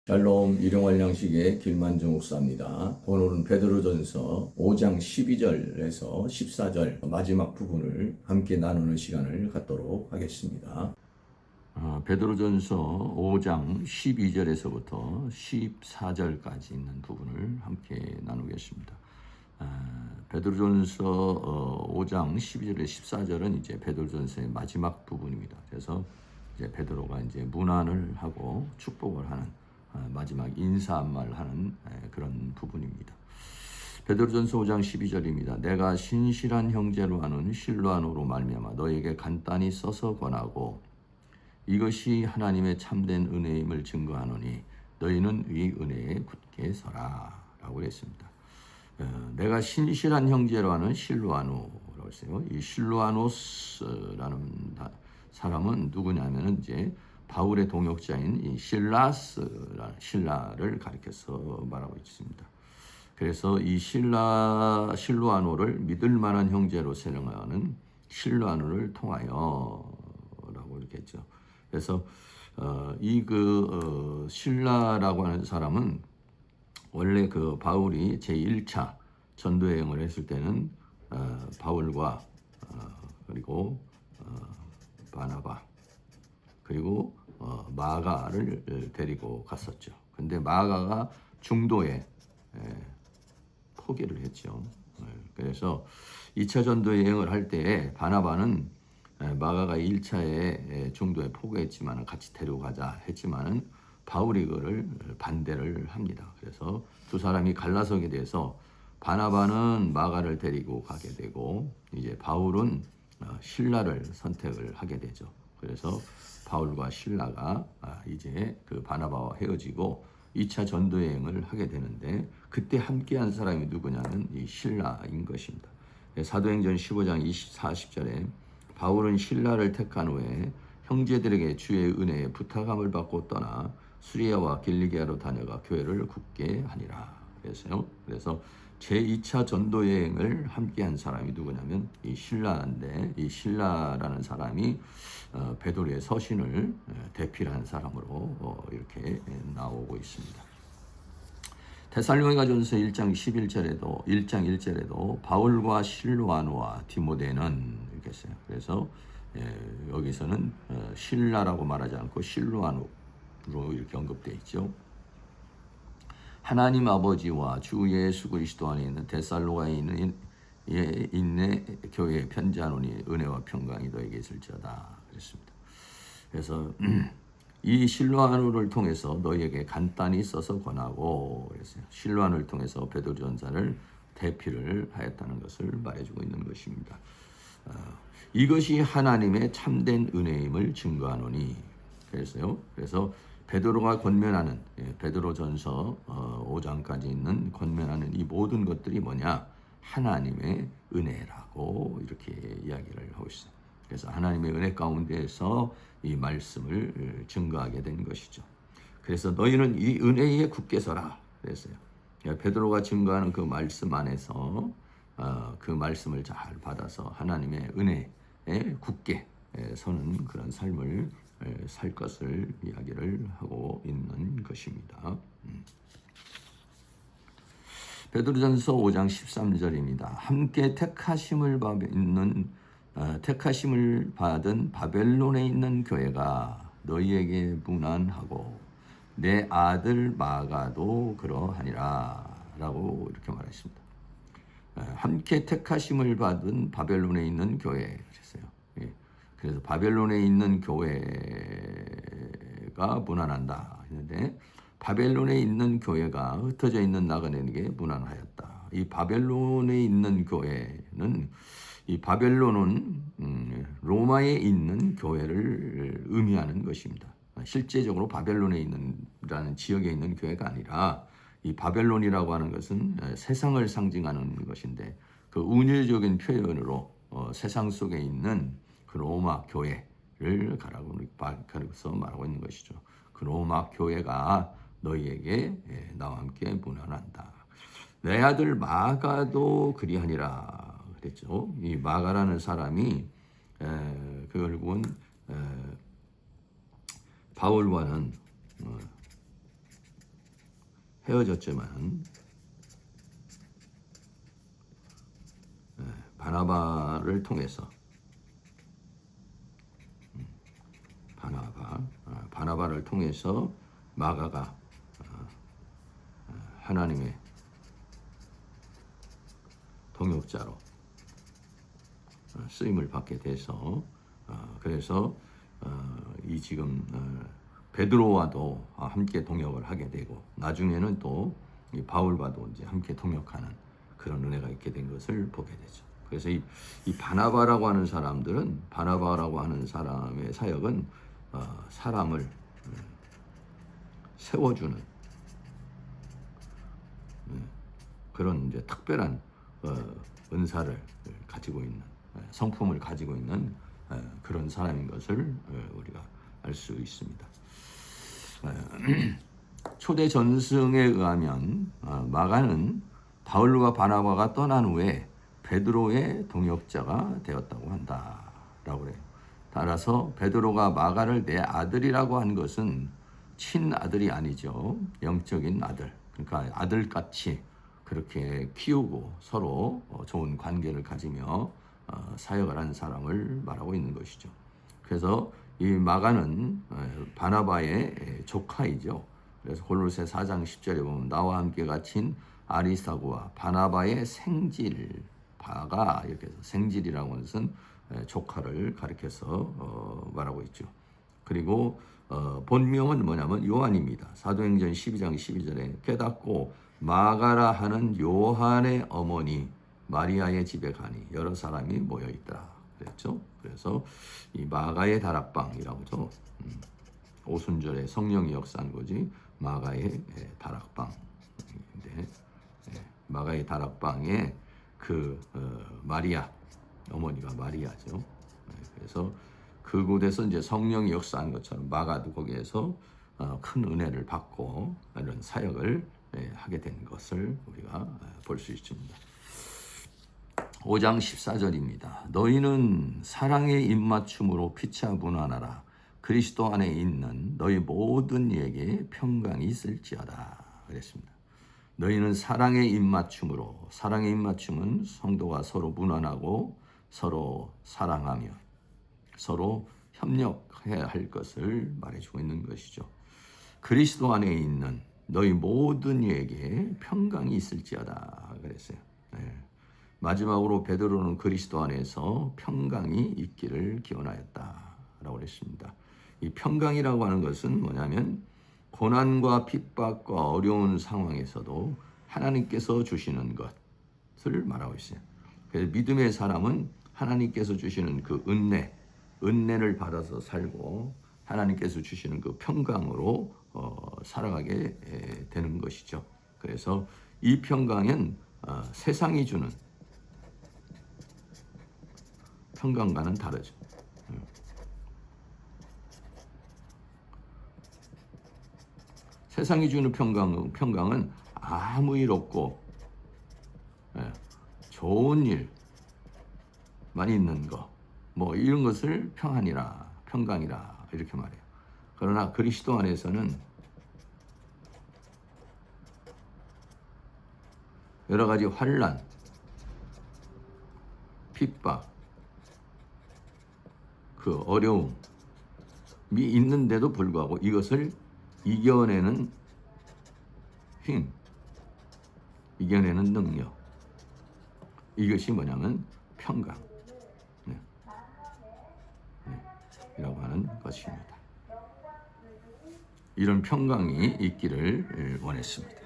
샬롬 일용할 양식의 길만주 목사입니다. 오늘은 베드로전서 5장 12절에서 14절 마지막 부분을 함께 나누는 시간을 갖도록 하겠습니다. 베드로전서 5장 12절에서부터 14절까지 있는 부분을 함께 나누겠습니다. 베드로전서 5장 12절에 14절은 이제 베드로전서의 마지막 부분입니다. 그래서 이제 베드로가 이제 문안을 하고 축복을 하는 마지막 인사 한 말 하는 그런 부분입니다. 베드로전서 5장 12절입니다. 내가 신실한 형제로 하는 실로아노로 말미암아 너에게 간단히 써서 권하고 이것이 하나님의 참된 은혜임을 증거하노니 너희는 이 은혜에 굳게 서라 라고 했습니다. 내가 신실한 형제로 하는 실로아노라고 했어요. 이 실로아노스라는 사람은 누구냐면은 이제 바울의 동역자인 이 신라를 가리켜서 말하고 있습니다. 그래서 이 실로아노를 믿을 만한 형제로 생각하는 실로아노를 통하여라고 이렇게 했죠. 그래서 신라라고 하는 사람은 원래 그 바울이 제1차 전도 여행을 했을 때는 바울과 그리고 바나바 그리고 마가를 데리고 갔었죠. 근데 마가가 중도에 포기를 했죠. 그래서 2차 전도 여행을 할 때 바나바는 마가가 1차에 중도에 포기했지만 같이 데려가자 했지만은 바울이 그를 반대를 합니다. 그래서 두 사람이 갈라서게 돼서 바나바는 마가를 데리고 가게 되고 이제 바울은 신라를 선택을 하게 되죠. 그래서 바울과 신라가 이제 그 바나바와 헤어지고 2차 전도 여행을 하게 되는데 그때 함께한 사람이 누구냐면 이 신라인 것입니다. 사도행전 15장 40절에 바울은 신라를 택한 후에 형제들에게 주의 은혜에 부탁함을 받고 떠나 수리아와 길리기아로 다녀가 교회를 굳게 하니라. 그래서 제2차 전도 여행을 함께한 사람이 누구냐면 이 신라인데 이 신라라는 사람이 베드로의 서신을 대필한 사람으로 이렇게 나오고 있습니다. 데살로니가전서 1장 1절에도 바울과 실로아노와 디모데는 이렇게 했어요. 그래서 여기서는 신라라고 말하지 않고 실로아노로 이렇게 언급되어 있죠. 하나님 아버지와 주 예수 그리스도 안에 있는 데살로가에 있는 교회에 편지하노니 은혜와 평강이 너에게 있을지어다 그랬습니다. 그래서 이 실로아노를 통해서 너희에게 간단히 써서 권하고 그랬어요. 실로아노를 통해서 베드로전서를 대피를 하였다는 것을 말해주고 있는 것입니다. 이것이 하나님의 참된 은혜임을 증거하노니 그랬어요. 그래서 베드로가 권면하는 베드로전서 5장까지 있는 권면하는 이 모든 것들이 뭐냐? 하나님의 은혜라고 이렇게 이야기를 하고 있어요. 그래서 하나님의 은혜 가운데에서 이 말씀을 증거하게 된 것이죠. 그래서 너희는 이 은혜에 굳게 서라 그랬어요. 베드로가 증거하는 그 말씀 안에서 그 말씀을 잘 받아서 하나님의 은혜에 굳게 서는 그런 삶을 살 것을 이야기를 하고 있는 것입니다. 베드로전서 5장 13절입니다. 함께 택하심을 받은 바벨론에 있는 교회가 너희에게 문안하고 내 아들 마가도 그러하니라 라고 이렇게 말했습니다. 함께 택하심을 받은 바벨론에 있는 교회 그랬어요. 그래서 바벨론에 있는 교회가 문안한다 했는데 바벨론에 있는 교회가 흩어져 있는 나그네에게 문안하였다. 이 바벨론에 있는 교회는 이 바벨론은 로마에 있는 교회를 의미하는 것입니다. 실제적으로 바벨론에 있는라는 지역에 있는 교회가 아니라 이 바벨론이라고 하는 것은 세상을 상징하는 것인데 그 운율적인 표현으로 세상 속에 있는 그 로마 교회를 가리켜서 말하고 있는 것이죠. 그 로마 교회가 너희에게 나와 함께 문안한다. 내 아들 마가도 그리하니라 그랬죠. 이 마가라는 사람이 결국은 바울과는 헤어졌지만 바나바를 통해서 바나바를 통해서 마가가 하나님의 동역자로 쓰임을 받게 돼서 그래서 이 지금 베드로와도 함께 동역을 하게 되고 나중에는 또 이 바울과도 이제 함께 동역하는 그런 은혜가 있게 된 것을 보게 되죠. 그래서 이 바나바라고 하는 사람들은 바나바라고 하는 사람의 사역은 사람을 세워주는 그런 이제 특별한 은사를 가지고 있는 성품을 가지고 있는 그런 사람인 것을 우리가 알 수 있습니다. 초대 전승에 의하면 마가는 바울과 바나바가 떠난 후에 베드로의 동역자가 되었다고 한다라고 그래요. 따라서 베드로가 마가를 내 아들이라고 한 것은 친아들이 아니죠. 영적인 아들. 그러니까 아들같이 그렇게 키우고 서로 좋은 관계를 가지며 사역을 한 사람을 말하고 있는 것이죠. 그래서 이 마가는 바나바의 조카이죠. 그래서 골로새 4장 10절에 보면 나와 함께 갇힌 아리스타고와 바나바의 생질, 바가 이렇게 해서 생질이라고 하는 것은 조카를 가리켜서 말하고 있죠. 그리고 본명은 뭐냐면 요한입니다. 사도행전 12장 12절에 깨닫고 마가라 하는 요한의 어머니 마리아의 집에 가니 여러 사람이 모여 있더라 그랬죠. 그래서 이 마가의 다락방이라고 하죠. 오순절에 성령이 역사한 거지. 마가의 다락방인데 마가의 다락방에 그 마리아 어머니가 마리아죠. 그래서 그곳에서 이제 성령이 역사한 것처럼 마가도 거기에서 큰 은혜를 받고 이런 사역을 하게 된 것을 우리가 볼 수 있습니다. 5장 14절입니다. 너희는 사랑의 입맞춤으로 피차 무난하라. 그리스도 안에 있는 너희 모든 이에게 평강이 있을지어다 그랬습니다. 너희는 사랑의 입맞춤으로, 사랑의 입맞춤은 성도가 서로 무난하고 서로 사랑하며 서로 협력해야 할 것을 말해주고 있는 것이죠. 그리스도 안에 있는 너희 모든 이에게 평강이 있을지어다 그랬어요. 마지막으로 베드로는 그리스도 안에서 평강이 있기를 기원하였다라고 그랬습니다. 이 평강이라고 하는 것은 뭐냐면 고난과 핍박과 어려운 상황에서도 하나님께서 주시는 것을 말하고 있어요. 그래서 믿음의 사람은 하나님께서 주시는 그 은혜를 받아서 살고 하나님께서 주시는 그 평강으로 살아가게 되는 것이죠. 그래서 이 평강은 세상이 주는 평강과는 다르죠. 세상이 주는 평강은 아무 일 없고 좋은 일만 있는 거, 뭐 이런 것을 평강이라 이렇게 말해요. 그러나 그리스도 안에서는 여러 가지 환난, 핍박, 그 어려움이 있는데도 불구하고 이것을 이겨내는 힘, 이겨내는 능력, 이것이 뭐냐면 평강 이라고 하는 것입니다. 이런 평강이 있기를 원했습니다.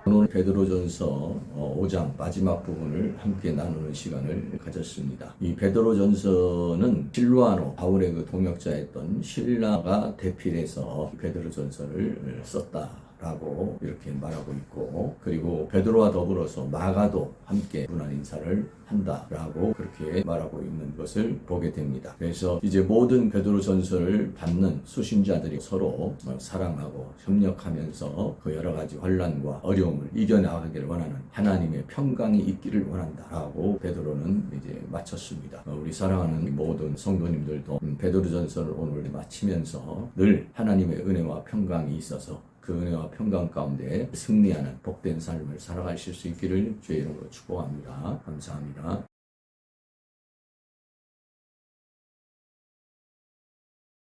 오늘 베드로전서 5장 마지막 부분을 함께 나누는 시간을 가졌습니다. 이 베드로전서는 실루아노 바울의 그 동역자였던 실라가 대필해서 베드로전서를 썼다라고 이렇게 말하고 있고, 그리고 베드로와 더불어서 마가도 함께 문안 인사를 한다라고 그렇게 말하고 있는 것을 보게 됩니다. 그래서 이제 모든 베드로전서를 받는 수신자들이 서로 사랑하고 협력하면서 그 여러 가지 환난과 어려움을 이겨나가기를 원하는 하나님의 평강이 있기를 원한다라고 베드로는 이제 마쳤습니다. 우리 사랑하는 모든 성도님들도 베드로전서를 오늘 마치면서 늘 하나님의 은혜와 평강이 있어서 그 은혜와 평강 가운데 승리하는 복된 삶을 살아가실 수 있기를 주의 이름으로 축복합니다. 감사합니다.